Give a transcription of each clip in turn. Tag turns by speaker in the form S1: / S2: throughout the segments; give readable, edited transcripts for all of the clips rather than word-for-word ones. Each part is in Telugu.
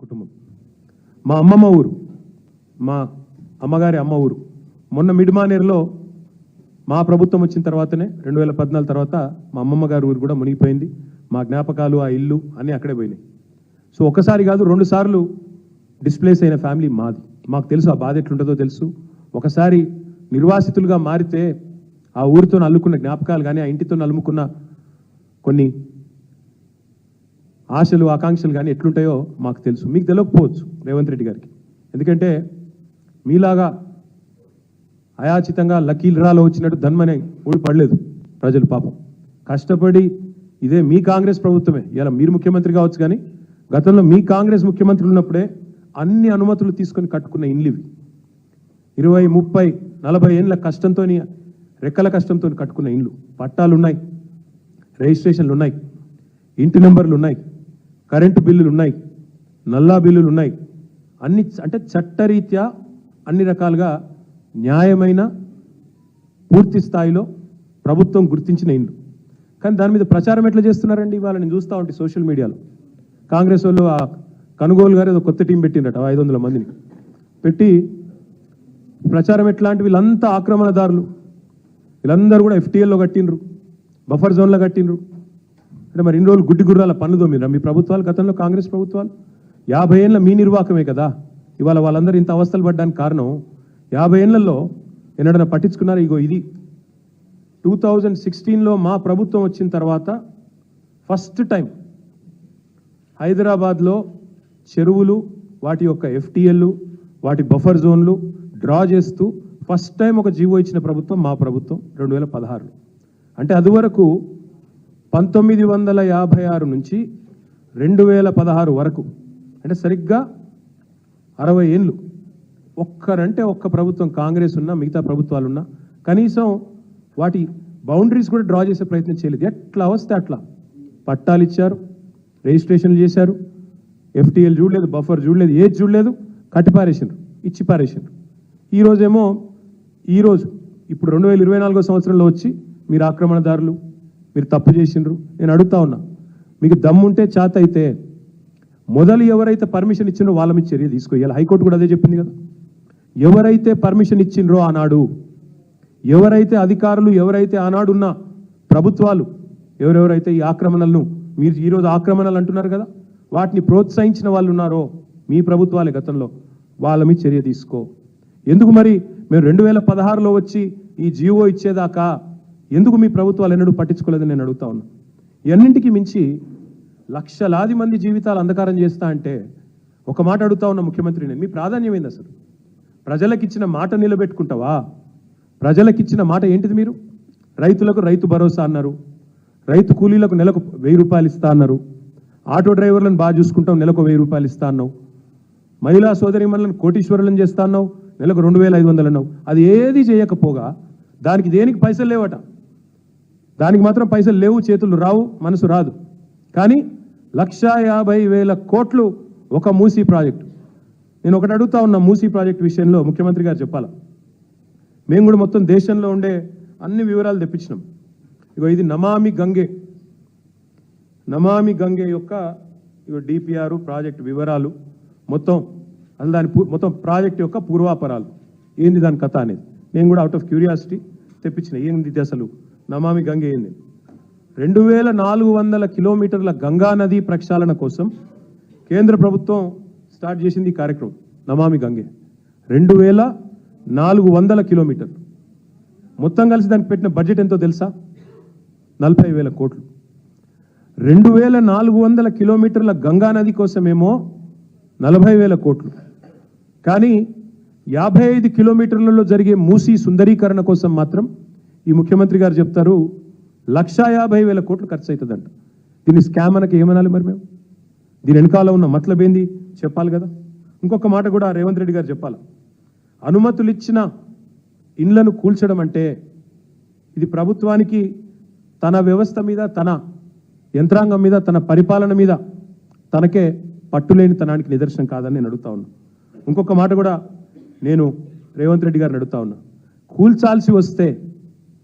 S1: కుటుంబం మా అమ్మమ్మ ఊరు, మా అమ్మగారి అమ్మ ఊరు. మొన్న మిడ్మానేర్లో మా ప్రభుత్వం వచ్చిన తర్వాతనే 2014 తర్వాత మా అమ్మమ్మ గారి ఊరు కూడా మునిగిపోయింది. మా జ్ఞాపకాలు, ఆ ఇల్లు అన్నీ అక్కడే పోయినాయి. సో ఒకసారి కాదు 2 సార్లు డిస్ప్లేస్ అయిన ఫ్యామిలీ మాది. మాకు తెలుసు ఆ బాధ ఎట్లుంటుందో తెలుసు. ఒకసారి నిర్వాసితులుగా మారితే ఆ ఊరితో అల్లుకున్న జ్ఞాపకాలు కానీ, ఆ ఇంటితో అల్లుకున్న కొన్ని ఆశలు, ఆకాంక్షలు కానీ ఎట్లుంటాయో మాకు తెలుసు. మీకు తెలియకపోవచ్చు రేవంత్ రెడ్డి గారికి. ఎందుకంటే మీలాగా అయాచితంగా లకీల్రాలో వచ్చినట్టు ధన్మనే ఊడిపడలేదు ప్రజలు. పాపం కష్టపడి ఇదే మీ కాంగ్రెస్ ప్రభుత్వమే, ఇలా మీరు ముఖ్యమంత్రి కావచ్చు కానీ గతంలో మీ కాంగ్రెస్ ముఖ్యమంత్రులు ఉన్నప్పుడే అన్ని అనుమతులు తీసుకొని కట్టుకున్న ఇండ్లు ఇవి. 20, 30, 40 ఏళ్ళ కష్టంతో, రెక్కల కష్టంతో కట్టుకున్న ఇండ్లు. పట్టాలు ఉన్నాయి, రిజిస్ట్రేషన్లు ఉన్నాయి, ఇంటి నెంబర్లు ఉన్నాయి, కరెంటు బిల్లులు ఉన్నాయి, నల్లా బిల్లులు ఉన్నాయి. అన్ని అంటే చట్టరీత్యా అన్ని రకాలుగా న్యాయమైన పూర్తి స్థాయిలో ప్రభుత్వం గుర్తించిన ఇండ్లు. కానీ దాని మీద ప్రచారం ఎట్లా చేస్తున్నారండి? ఇవాళ నేను చూస్తూ ఉంటే సోషల్ మీడియాలో కాంగ్రెస్ వాళ్ళు ఆ కనుగోలు గారు ఏదో కొత్త టీం పెట్టిండట, 500 మందిని పెట్టి ప్రచారం ఎట్లాంటి వీళ్ళంతా ఆక్రమణదారులు, వీళ్ళందరూ కూడా FTLలో కట్టిండ్రు, బఫర్ జోన్లో కట్టిండ్రు. అంటే మరి ఇన్ని రోజులు గుడ్డి గుర్రాల పనులు తోమిరా మీ ప్రభుత్వాలు, గతంలో కాంగ్రెస్ ప్రభుత్వాలు? 50 ఏళ్ళ మీ నిర్వాహకమే కదా ఇవాళ వాళ్ళందరూ ఇంత అవస్థలు పడ్డానికి కారణం. 50 ఏళ్లలో ఎన్నడన్నా పట్టించుకున్నారు? ఇగో ఇది 2016లో మా ప్రభుత్వం వచ్చిన తర్వాత ఫస్ట్ టైం హైదరాబాద్లో చెరువులు, వాటి యొక్క FTLలు, వాటి బఫర్ జోన్లు డ్రా చేస్తూ ఫస్ట్ టైం ఒక జీవో ఇచ్చిన ప్రభుత్వం మా ప్రభుత్వం 2016లో. అంటే అదివరకు 1956 నుంచి 2016 వరకు, అంటే సరిగ్గా 60 ఏళ్ళు ఒక్కరంటే ఒక్క ప్రభుత్వం కాంగ్రెస్ ఉన్నా, మిగతా ప్రభుత్వాలున్నా కనీసం వాటి బౌండరీస్ కూడా డ్రా చేసే ప్రయత్నం చేయలేదు. ఎట్లా వస్తే అట్లా పట్టాలు ఇచ్చారు, రిజిస్ట్రేషన్లు చేశారు, FTL చూడలేదు, బఫర్ చూడలేదు, ఏది చూడలేదు, కట్టిపారేసిండ్రు, ఇచ్చి పారేసిండ్రు. ఇప్పుడు 2024 సంవత్సరంలో వచ్చి మీరు ఆక్రమణదారులు, మీరు తప్పు చేసిండ్రు. నేను అడుగుతా ఉన్నా, మీకు దమ్ముంటే చేత అయితే మొదలు ఎవరైతే పర్మిషన్ ఇచ్చిండ్రో వాళ్ళ మీద చర్య తీసుకోవాలి. హైకోర్టు కూడా అదే చెప్పింది కదా. ఎవరైతే పర్మిషన్ ఇచ్చిండ్రో ఆనాడు, ఎవరైతే అధికారులు, ఎవరైతే ఆనాడున్న ప్రభుత్వాలు, ఎవరెవరైతే ఈ ఆక్రమణలను, మీరు ఈరోజు ఆక్రమణలు అంటున్నారు కదా, వాటిని ప్రోత్సహించిన వాళ్ళు ఉన్నారో మీ ప్రభుత్వాలే గతంలో, వాళ్ళ మీద చర్య తీసుకో. ఎందుకు మరి మేము 2016లో వచ్చి ఈ జీవో ఇచ్చేదాకా ఎందుకు మీ ప్రభుత్వాలు ఎన్నడూ పట్టించుకోలేదని నేను అడుగుతా ఉన్నా. ఎన్నింటికి మించి లక్షలాది మంది జీవితాలు అంధకారం చేస్తా అంటే ఒక మాట అడుగుతా ఉన్న ముఖ్యమంత్రిని, మీ ప్రాధాన్యం ఏంది అసలు? ప్రజలకిచ్చిన మాట నిలబెట్టుకుంటావా? ప్రజలకిచ్చిన మాట ఏంటిది? మీరు రైతులకు రైతు భరోసా అన్నారు, రైతు కూలీలకు నెలకు 1000 రూపాయలు ఇస్తా అన్నారు, ఆటో డ్రైవర్లను బాగా చూసుకుంటాం నెలకు 1000 రూపాయలు ఇస్తా అన్నావు, మహిళా సోదరిమణులను కోటీశ్వరులను చేస్తా అన్నావు, నెలకు 2500 అన్నావు. అది ఏది చేయకపోగా దానికి దేనికి పైసలు లేవట. దానికి మాత్రం పైసలు లేవు, చేతులు రావు, మనసు రాదు. కానీ 1,50,000 కోట్లు ఒక మూసీ ప్రాజెక్టు. నేను ఒకటి అడుగుతా ఉన్నా, మూసీ ప్రాజెక్టు విషయంలో ముఖ్యమంత్రి గారు చెప్పాలా. మేము కూడా మొత్తం దేశంలో ఉండే అన్ని వివరాలు తెప్పించినాం. ఇగో ఇది నమామి గంగే యొక్క DPR ప్రాజెక్టు వివరాలు మొత్తం, మొత్తం ప్రాజెక్ట్ యొక్క పూర్వాపరాలు ఏంది, దాని కథ అనేది నేను కూడా అవుట్ ఆఫ్ క్యూరియాసిటీ తెప్పించిన. ఏంది అసలు నమామి గంగే ఏంది? 2400 కిలోమీటర్ల గంగా నది ప్రక్షాళన కోసం కేంద్ర ప్రభుత్వం స్టార్ట్ చేసింది ఈ కార్యక్రమం నమామి గంగే. 2400 కిలోమీటర్లు మొత్తం కలిసి దానికి పెట్టిన బడ్జెట్ ఎంతో తెలుసా? 40,000 కోట్లు. 2400 కిలోమీటర్ల గంగా నది కోసమేమో 40,000 కోట్లు. కానీ 55 కిలోమీటర్లలో జరిగే మూసీ సుందరీకరణ కోసం మాత్రం ఈ ముఖ్యమంత్రి గారు చెప్తారు 1,50,000 కోట్లు ఖర్చు అవుతుందంట. దీన్ని స్కామ్ అనకి ఏమనాలి మరి మేము? దీని వెనకాల ఉన్న మతలబ్ ఏంది చెప్పాలి కదా. ఇంకొక మాట కూడా రేవంత్ రెడ్డి గారు చెప్పాలి. అనుమతులు ఇచ్చిన ఇండ్లను కూల్చడం అంటే ఇది ప్రభుత్వానికి తన వ్యవస్థ మీద, తన యంత్రాంగం మీద, తన పరిపాలన మీద తనకే పట్టులేని తనానికి నిదర్శనం కాదని నేను అడుగుతా ఉన్నా. ఇంకొక మాట కూడా నేను రేవంత్ రెడ్డి గారిని అడుగుతా ఉన్నా. కూల్చాల్సి వస్తే,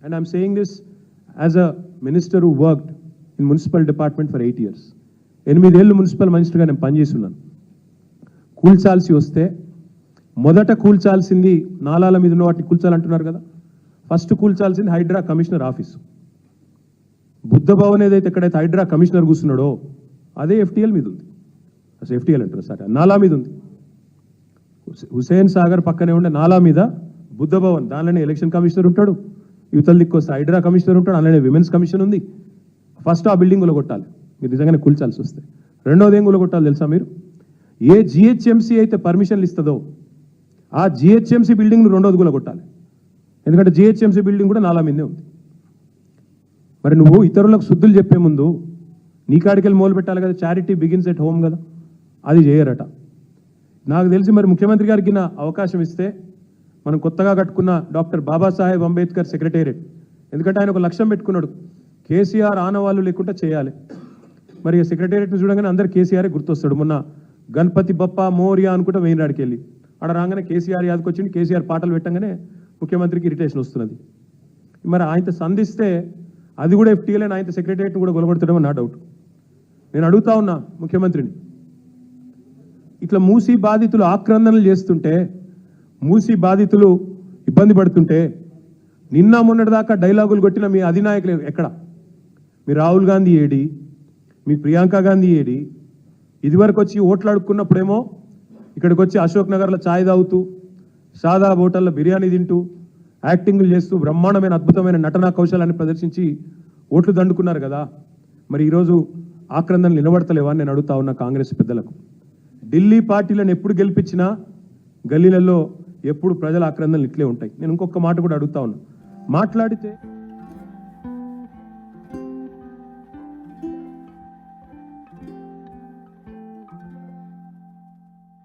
S1: and I'm saying this as a minister who worked in municipal department for 8 years, 8 ఏళ్ళు మున్సిపల్ మినిస్టర్గా నేను పనిచేస్తున్నాను. కూల్చాల్సి వస్తే మొదట కూల్చాల్సింది నాలాల మీద ఉన్న వాటిని కూల్చాలంటున్నారు కదా, ఫస్ట్ కూల్చాల్సింది హైడ్రా కమిషనర్ ఆఫీసు. బుద్ధ భవన్ ఏదైతే ఎక్కడైతే హైడ్రా కమిషనర్ కూర్చున్నాడో అదే FTL మీద ఉంది. అసలు FTL అంటారు సార్, నాలా మీద ఉంది. హుసేన్ సాగర్ పక్కనే ఉండే నాలా మీద బుద్ధ భవన్, దానిలోనే ఎలక్షన్ కమిషనర్ ఉంటాడు, యువతల దిక్కు వస్తే హైడ్రా కమిషనర్ ఉంటాడు, అందులోనే విమెన్స్ కమిషన్ ఉంది. ఫస్ట్ ఆ బిల్డింగ్ కొట్టాలి మీరు నిజంగానే కూల్చాల్సి వస్తే. రెండోది ఏం కొట్టాలి తెలుసా మీరు? ఏ GHMC అయితే పర్మిషన్లు ఇస్తుందో ఆ GHMC బిల్డింగ్ను రెండోది కొట్టాలి. ఎందుకంటే GHMC బిల్డింగ్ కూడా నాలా మీదే ఉంది. మరి నువ్వు ఇతరులకు శుద్ధులు చెప్పే ముందు నీ కాడికెళ్ళి మొదలు పెట్టాలి కదా. చారిటీ బిగిన్స్ ఎట్ హోమ్ కదా, అది చేయరట. నాకు తెలిసి మరి ముఖ్యమంత్రి గారికి నా అవకాశం ఇస్తే మనం కొత్తగా కట్టుకున్న డాక్టర్ బాబాసాహెబ్ అంబేద్కర్ సెక్రటేరియట్, ఎందుకంటే ఆయన ఒక లక్ష్యం పెట్టుకున్నాడు, కేసీఆర్ ఆనవాళ్ళు లేకుండా చేయాలి. మరి సెక్రటేరియట్ని చూడగానే అందరు కేసీఆరే గుర్తొస్తాడు. మొన్న గణపతి బప్ప మోరియా అనుకుంటే వేయినాడికి వెళ్ళి ఆడ రాగానే కేసీఆర్ యాదకి వచ్చింది. కేసీఆర్ పాటలు పెట్టగానే ముఖ్యమంత్రికి ఇరిటేషన్ వస్తున్నది. మరి ఆయనతో సంధిస్తే అది కూడా FTL అని ఆయనతో సెక్రటేరియట్ని కూడా గొలగొడతాడేమో నా డౌట్. నేను అడుగుతా ఉన్నా ముఖ్యమంత్రిని, ఇట్లా మూసీ బాధితులు ఆక్రందనలు చేస్తుంటే, మూసీ బాధితులు ఇబ్బంది పడుతుంటే, నిన్న మొన్నటిదాకా డైలాగులు కొట్టిన మీ అధినాయకులు ఎక్కడ? మీ రాహుల్ గాంధీ ఏడి, మీ ప్రియాంక గాంధీ ఏడి? ఇదివరకు వచ్చి ఓట్లు అడుక్కున్నప్పుడేమో ఇక్కడికి వచ్చి అశోక్ నగర్లో ఛాయ్ తాగుతూ, సాదా హోటల్లో బిర్యానీ తింటూ, యాక్టింగ్లు చేస్తూ బ్రహ్మాండమైన అద్భుతమైన నటనా కౌశలాన్ని ప్రదర్శించి ఓట్లు దండుకున్నారు కదా. మరి ఈరోజు ఆక్రందనలు నిలబడతలేవా అని నేను అడుగుతా ఉన్నా కాంగ్రెస్ పెద్దలకు. ఢిల్లీ పార్టీలను ఎప్పుడు గెలిపించినా గల్లీలలో ఎప్పుడు ప్రజల ఆక్రందనలు ఇట్లే ఉంటాయి. నేను ఇంకొక మాట కూడా అడుగుతా ఉన్నా, మాట్లాడితే